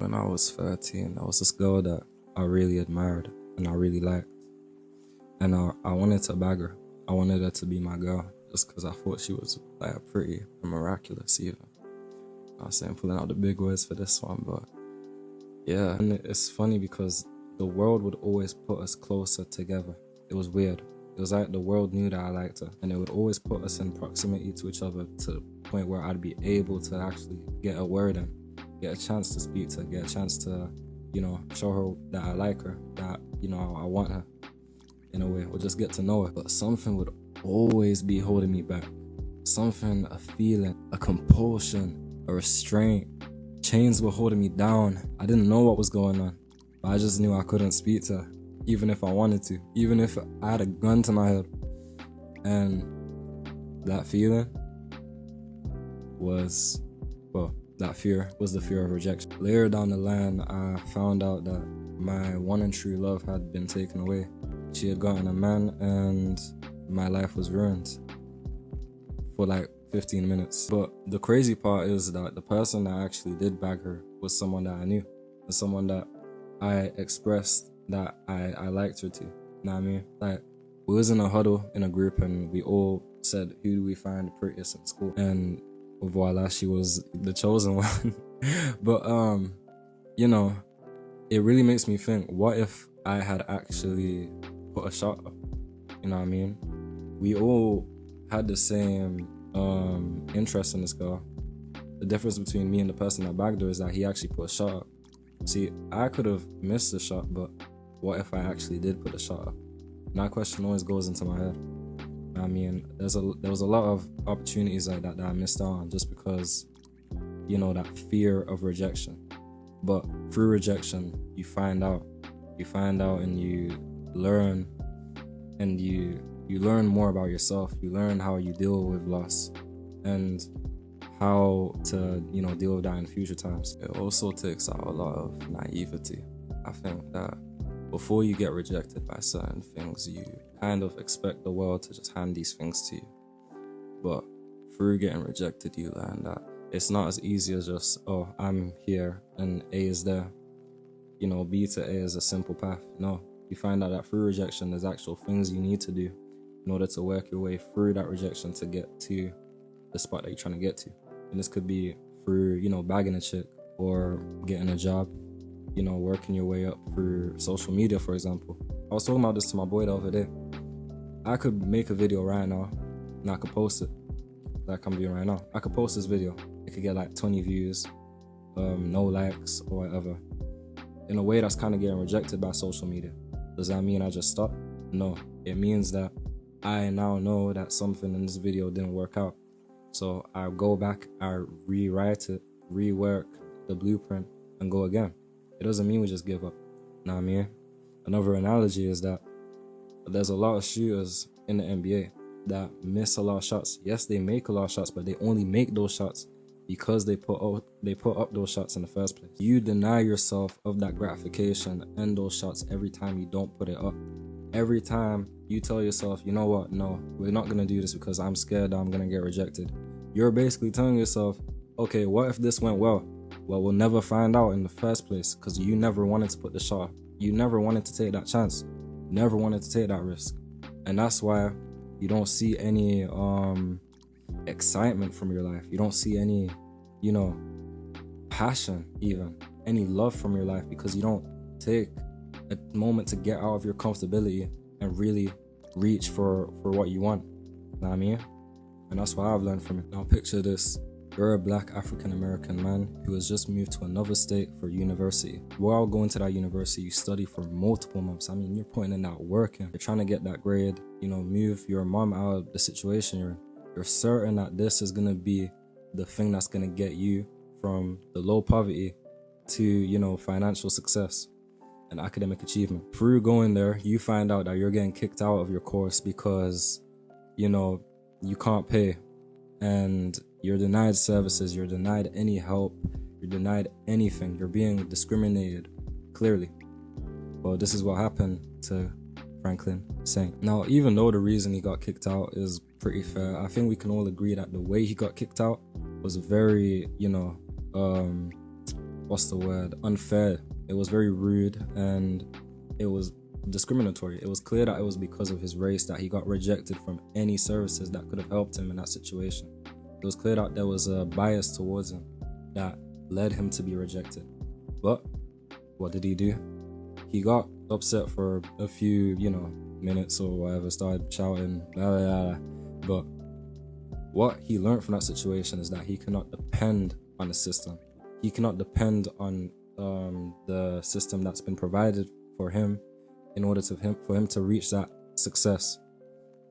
When I was 13, there was this girl that I really admired and I really liked. And I wanted to bag her. I wanted her to be my girl just because I thought she was like pretty and miraculous even. I was saying pulling out the big words for this one, but yeah. And it's funny because the world would always put us closer together. It was weird. It was like the world knew that I liked her, and it would always put us in proximity to each other to the point where I'd be able to actually get a word in, get a chance to speak to her, get a chance to, show her that I like her, that, I want her in a way, or just get to know her. But something would always be holding me back. Something, a feeling, a compulsion, a restraint. Chains were holding me down. I didn't know what was going on, but I just knew I couldn't speak to her, even if I wanted to, even if I had a gun to my head. And that feeling was, that fear was the fear of rejection. Later down the line, I found out that my one and true love had been taken away. She had gotten a man and my life was ruined for like 15 minutes. But the crazy part is that the person that actually did bag her was someone that I knew, and someone that I expressed that I liked her to. You know what I mean? Like, we was in a huddle in a group and we all said, who do we find the prettiest in school? And voila, she was the chosen one. But it really makes me think, what if I had actually put a shot up? You know what I mean? We all had the same interest in this girl. The difference between me and the person that bagged her is that he actually put a shot up. See, I could have missed the shot, but what if I actually did put a shot up? And that question always goes into my head. I mean, there was a lot of opportunities like that I missed out on just because, that fear of rejection. But through rejection, you find out and you learn, and you learn more about yourself. You learn how you deal with loss and how to, deal with that in future times. It also takes out a lot of naivety. I think that before you get rejected by certain things, you kind of expect the world to just hand these things to you. But through getting rejected, you learn that it's not as easy as just, oh, I'm here and A is there. B to A is a simple path. No, you find out that through rejection, there's actual things you need to do in order to work your way through that rejection to get to the spot that you're trying to get to. And this could be through, bagging a chick or getting a job, working your way up through social media, for example. I was talking about this to my boy the other day. I could make a video right now and I could post it like I'm doing right now. I could post this video. It could get like 20 views, no likes or whatever. In a way, that's kind of getting rejected by social media. Does that mean I just stop? No. It means that I now know that something in this video didn't work out. So I go back, I rewrite it, rework the blueprint, and go again. It doesn't mean we just give up. Know what I mean? Another analogy is that there's a lot of shooters in the NBA that miss a lot of shots. Yes, they make a lot of shots, but they only make those shots because they put up those shots in the first place. You deny yourself of that gratification and those shots every time you don't put it up. Every time you tell yourself, you know what, no, we're not gonna do this because I'm scared that I'm gonna get rejected. You're basically telling yourself, okay, what if this went well? Well, we'll never find out in the first place because you never wanted to put the shot. You never wanted to take that chance. You never wanted to take that risk. And that's why you don't see any excitement from your life. You don't see any, passion even, any love from your life, because you don't take a moment to get out of your comfortability and really reach for what you want. You know what I mean? And that's what I've learned from it. Now picture this. You're a black African-American man who has just moved to another state for university. While going to that university, you study for multiple months. I mean, you're putting in that work and you're trying to get that grade, move your mom out of the situation you're in. You're certain that this is going to be the thing that's going to get you from the low poverty to, financial success and academic achievement. Through going there, you find out that you're getting kicked out of your course because, you can't pay. And you're denied services, you're denied any help, you're denied anything, you're being discriminated, clearly. Well, this is what happened to Franklin Saint. Now, even though the reason he got kicked out is pretty fair, I think we can all agree that the way he got kicked out was very, what's the word, unfair. It was very rude and it was discriminatory. It was clear that it was because of his race that he got rejected from any services that could have helped him in that situation. It was clear that there was a bias towards him that led him to be rejected. But what did he do? He got upset for a few, minutes or whatever, started shouting, blah, blah, blah. But what he learned from that situation is that he cannot depend on the system. He cannot depend on the system that's been provided for him in order for him to reach that success.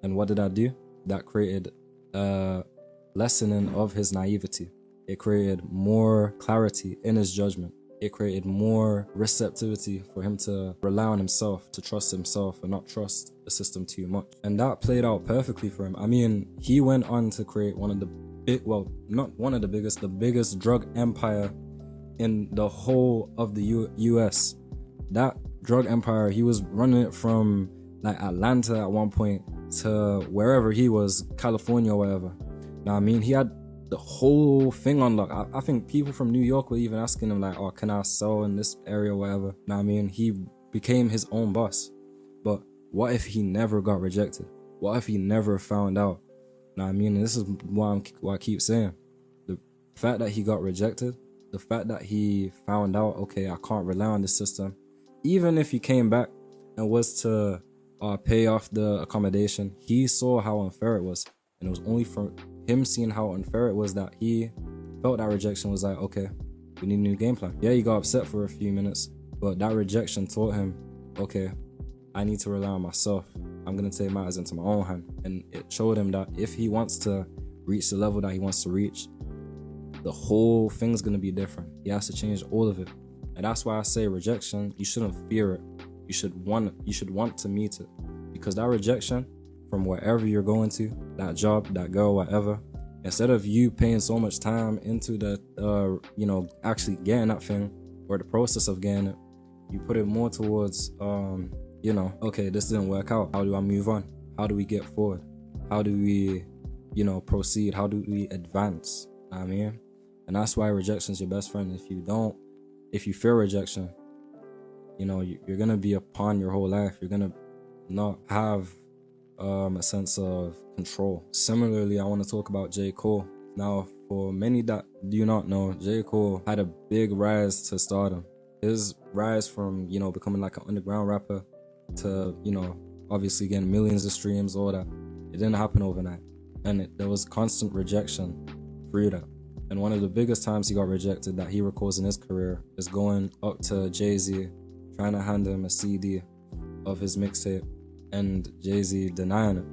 And what did that do? That created a lessening of his naivety. It created more clarity in his judgment. It created more receptivity for him to rely on himself, to trust himself and not trust the system too much. And that played out perfectly for him. I mean, he went on to create the biggest drug empire in the whole of the US. That drug empire, he was running it from like Atlanta at one point to wherever he was, California or whatever. Now, I mean, he had the whole thing on lock. I think people from New York were even asking him like, oh, can I sell in this area or whatever. Now, I mean, he became his own boss. But what if he never got rejected? What if he never found out? Now, I mean, this is what I keep saying. The fact that he got rejected, the fact that he found out, okay, I can't rely on the system. Even if he came back and was to pay off the accommodation, he saw how unfair it was. And it was only from him seeing how unfair it was that he felt that rejection was like, okay, we need a new game plan. Yeah, he got upset for a few minutes, but that rejection taught him, okay, I need to rely on myself. I'm going to take matters into my own hand. And it showed him that if he wants to reach the level that he wants to reach, the whole thing's going to be different. He has to change all of it. And that's why I say rejection, you shouldn't fear it. You should want to meet it. Because that rejection from wherever you're going to, that job, that girl, whatever, instead of you paying so much time into the, actually getting that thing or the process of getting it, you put it more towards, okay, this didn't work out. How do I move on? How do we get forward? How do we, proceed? How do we advance? I mean, and that's why rejection is your best friend. If you fear rejection, you're going to be a pawn your whole life. You're going to not have a sense of control. Similarly, I want to talk about J. Cole. Now, for many that do not know, J. Cole had a big rise to stardom. His rise from, becoming like an underground rapper to, obviously getting millions of streams, all that. It didn't happen overnight. And there was constant rejection through that. And one of the biggest times he got rejected that he recalls in his career is going up to Jay-Z, trying to hand him a CD of his mixtape, and Jay-Z denying it.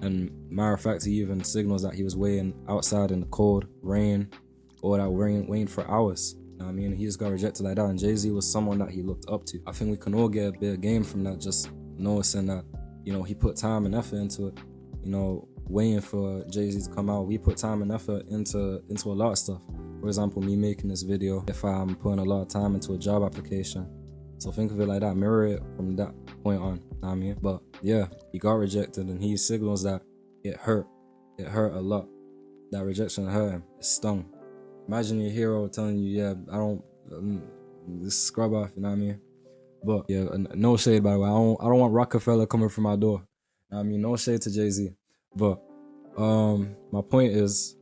And matter of fact, he even signals that he was waiting outside in the cold, rain, or that waiting for hours. I mean, he just got rejected like that, and Jay-Z was someone that he looked up to. I think we can all get a bit of game from that, just noticing that, he put time and effort into it. Waiting for Jay-Z to come out, we put time and effort into a lot of stuff. For example, me making this video, if I'm putting a lot of time into a job application. So think of it like that, mirror it from that point on, I mean. But yeah, he got rejected and he signals that it hurt. It hurt a lot. That rejection hurt him. It stung. Imagine your hero telling you, yeah, I don't, this scrub off, you know what I mean? But yeah, no shade, by the way. I don't want Rock-A-Fella coming from my door. I mean, no shade to Jay-Z. But my point is,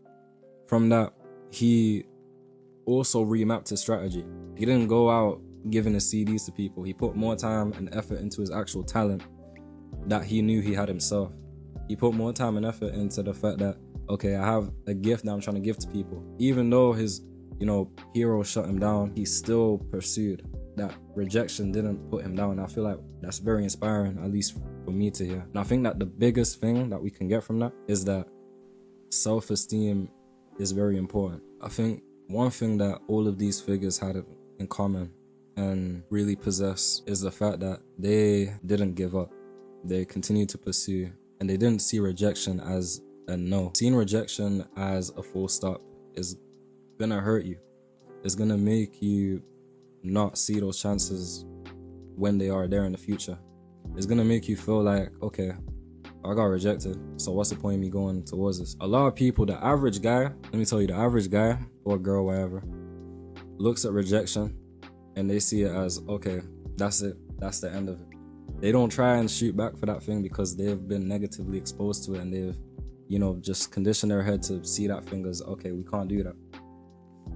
from that, he also remapped his strategy. He didn't go out giving his CDs to people. He put more time and effort into his actual talent that he knew he had himself. He put more time and effort into the fact that, okay, I have a gift that I'm trying to give to people. Even though his, hero shut him down, he still pursued. That rejection didn't put him down. I feel like that's very inspiring, at least for me to hear. And I think that the biggest thing that we can get from that is that self-esteem is very important. I think one thing that all of these figures had in common and really possess is the fact that they didn't give up. They continued to pursue, and they didn't see rejection as a no. Seeing rejection as a full stop is gonna hurt you. It's gonna make you not see those chances when they are there in the future. It's gonna make you feel like, okay, I got rejected, so what's the point of me going towards this? A lot of people, the average guy, let me tell you, the average guy or girl, whatever, looks at rejection and they see it as, okay, that's it. That's the end of it. They don't try and shoot back for that thing because they've been negatively exposed to it and they've, just conditioned their head to see that thing as, okay, we can't do that.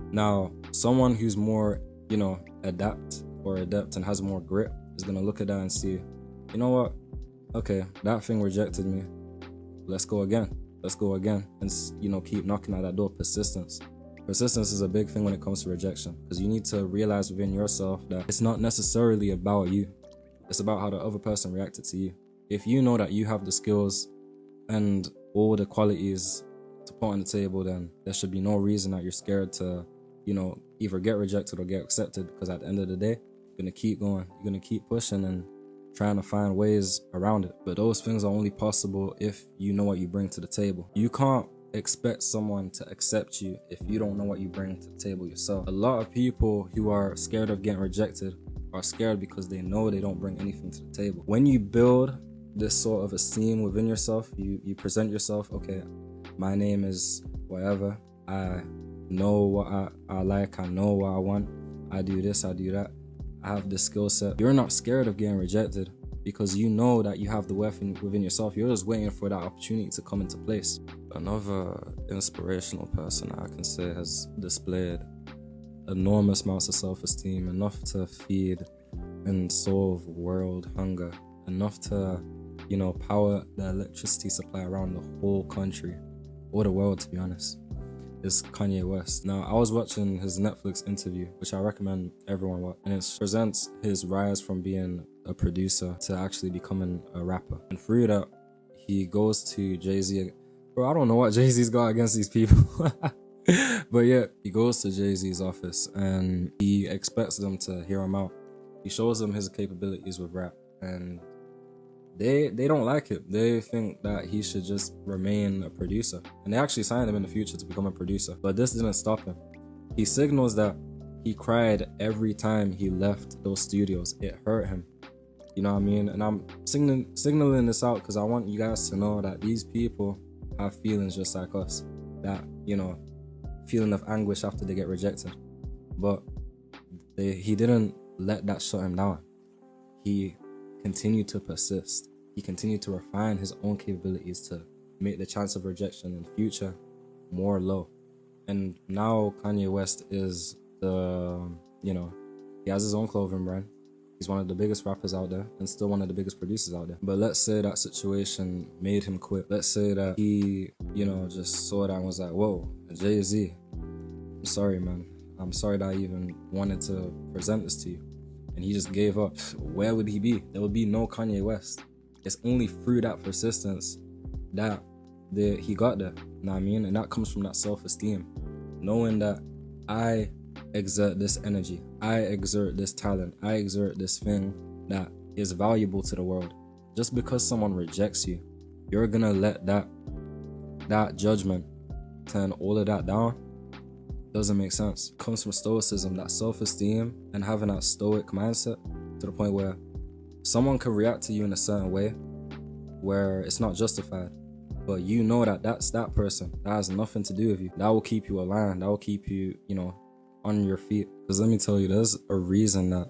Now, someone who's more, adept and has more grit is going to look at that and see, you know what? Okay, that thing rejected me. Let's go again. And, keep knocking at that door. Persistence is a big thing when it comes to rejection, because you need to realize within yourself that it's not necessarily about you. It's about how the other person reacted to you. If you know that you have the skills and all the qualities to put on the table, then there should be no reason that you're scared to, either get rejected or get accepted, because at the end of the day, you're going to keep going. You're going to keep pushing and trying to find ways around it. But those things are only possible if you know what you bring to the table. You can't expect someone to accept you if you don't know what you bring to the table yourself. A lot of people who are scared of getting rejected are scared because they know they don't bring anything to the table. When you build this sort of esteem within yourself, you present yourself, okay, my name is whatever, I know what I like, I know what I want, I do this, I do that, I have this skill set. You're not scared of getting rejected because you know that you have the weapon within yourself. You're just waiting for that opportunity to come into place. Another inspirational person I can say has displayed enormous amounts of self-esteem, enough to feed and solve world hunger, enough to, power the electricity supply around the whole country, or the world, to be honest, is Kanye West. Now, I was watching his Netflix interview, which I recommend everyone watch, and it presents his rise from being a producer to actually becoming a rapper. And through that, he goes to Jay-Z. Bro, I don't know what Jay-Z's got against these people. But yeah, he goes to Jay-Z's office and he expects them to hear him out. He shows them his capabilities with rap, and they don't like it. They think that he should just remain a producer, and they actually signed him in the future to become a producer. But this didn't stop him. He signals that he cried every time he left those studios. It hurt him. You know what I mean? And I'm signaling this out because I want you guys to know that these people have feelings just like us. That, feeling of anguish after they get rejected. But he didn't let that shut him down. He continued to persist. He continued to refine his own capabilities to make the chance of rejection in the future more low. And now Kanye West is he has his own clothing brand. He's one of the biggest rappers out there and still one of the biggest producers out there. But let's say that situation made him quit. Let's say that he, just saw that and was like, whoa, Jay-Z, I'm sorry, man. I'm sorry that I even wanted to present this to you. And he just gave up. Where would he be? There would be no Kanye West. It's only through that persistence that he got there. You know what I mean? And that comes from that self-esteem. Knowing that I exert this energy, I exert this talent, I exert this thing that is valuable to the world. Just because someone rejects you, you're gonna let that judgment turn all of that down? Doesn't make sense. It comes from stoicism, that self-esteem, and having that stoic mindset to the point where someone can react to you in a certain way where it's not justified, but you know that that's that person. That has nothing to do with you. That will keep you aligned. That will keep you, on your feet. Because let me tell you, there's a reason that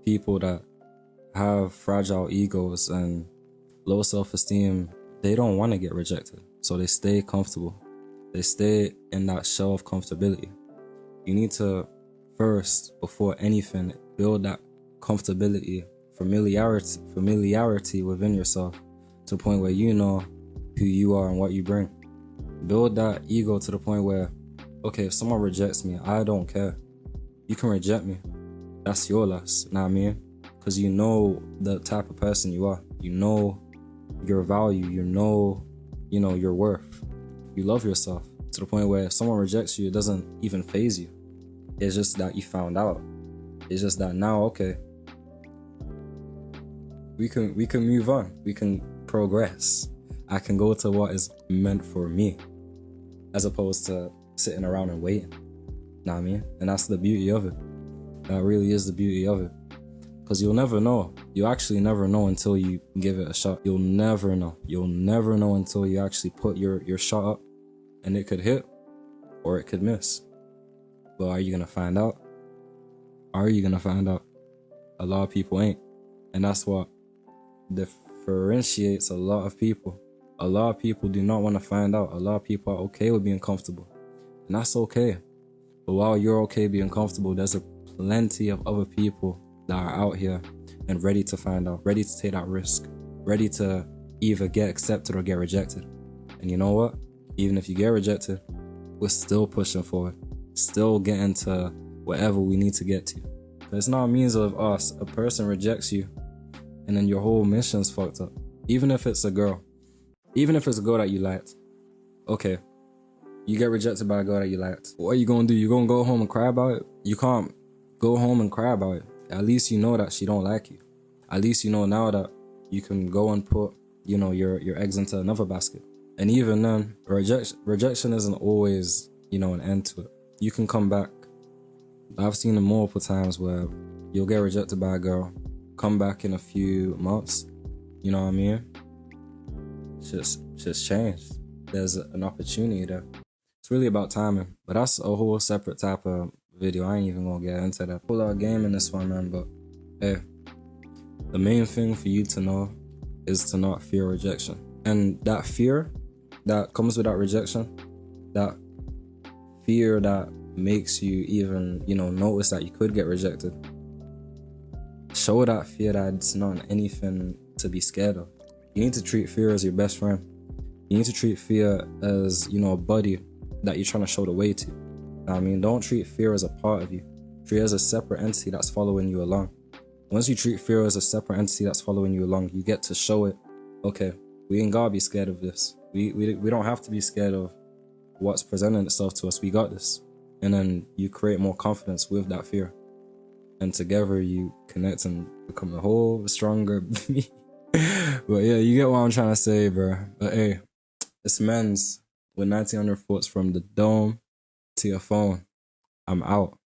people that have fragile egos and low self-esteem, they don't want to get rejected. So they stay comfortable. They stay in that shell of comfortability. You need to first, before anything, build that comfortability, familiarity within yourself to the point where you know who you are and what you bring. Build that ego to the point where, okay, if someone rejects me, I don't care. You can reject me. That's your loss, know what I mean? Because you know the type of person you are. You know your value. You know your worth. You love yourself to the point where if someone rejects you, it doesn't even faze you. It's just that you found out. It's just that now, okay, we can move on. We can progress. I can go to what is meant for me, as opposed to sitting around and waiting. Know what I mean? And that's the beauty of it. That really is the beauty of it. Because you'll never know. You actually never know until you give it a shot. You'll never know. You'll never know until you actually put your shot up, and it could hit or it could miss. But are you gonna find out? Are you gonna find out? A lot of people ain't. And that's what differentiates a lot of people. A lot of people do not want to find out. A lot of people are okay with being comfortable. And that's okay. But while you're okay being comfortable, there's plenty of other people that are out here and ready to find out, ready to take that risk, ready to either get accepted or get rejected. And you know what? Even if you get rejected, we're still pushing forward, still getting to wherever we need to get to. It's not a means of us. A person rejects you and then your whole mission's fucked up. Even if it's a girl. Even if it's a girl that you liked. Okay. You get rejected by a girl that you liked. What are you gonna do? You gonna go home and cry about it? You can't go home and cry about it. At least you know that she don't like you. At least you know now that you can go and put, your eggs into another basket. And even then, rejection isn't always, an end to it. You can come back. I've seen it multiple times where you'll get rejected by a girl, come back in a few months, you know what I mean? Just changed. There's an opportunity there. It's really about timing, but that's a whole separate type of video. I ain't even gonna get into that. Pull out game in this one, man, but hey, the main thing for you to know is to not fear rejection. And that fear that comes with that rejection, that fear that makes you even, notice that you could get rejected. Show that fear that it's not anything to be scared of. You need to treat fear as your best friend. You need to treat fear as, a buddy that you're trying to show the way to. I mean, don't treat fear as a part of you. Treat it as a separate entity that's following you along. Once you treat fear as a separate entity that's following you along, you get to show it, okay, we ain't gotta be scared of this. We don't have to be scared of what's presenting itself to us. We got this. And then you create more confidence with that fear. And together you connect and become a whole stronger me. But yeah, you get what I'm trying to say, bro. But hey, it's men's with 1900 thoughts from the dome to your phone. I'm out.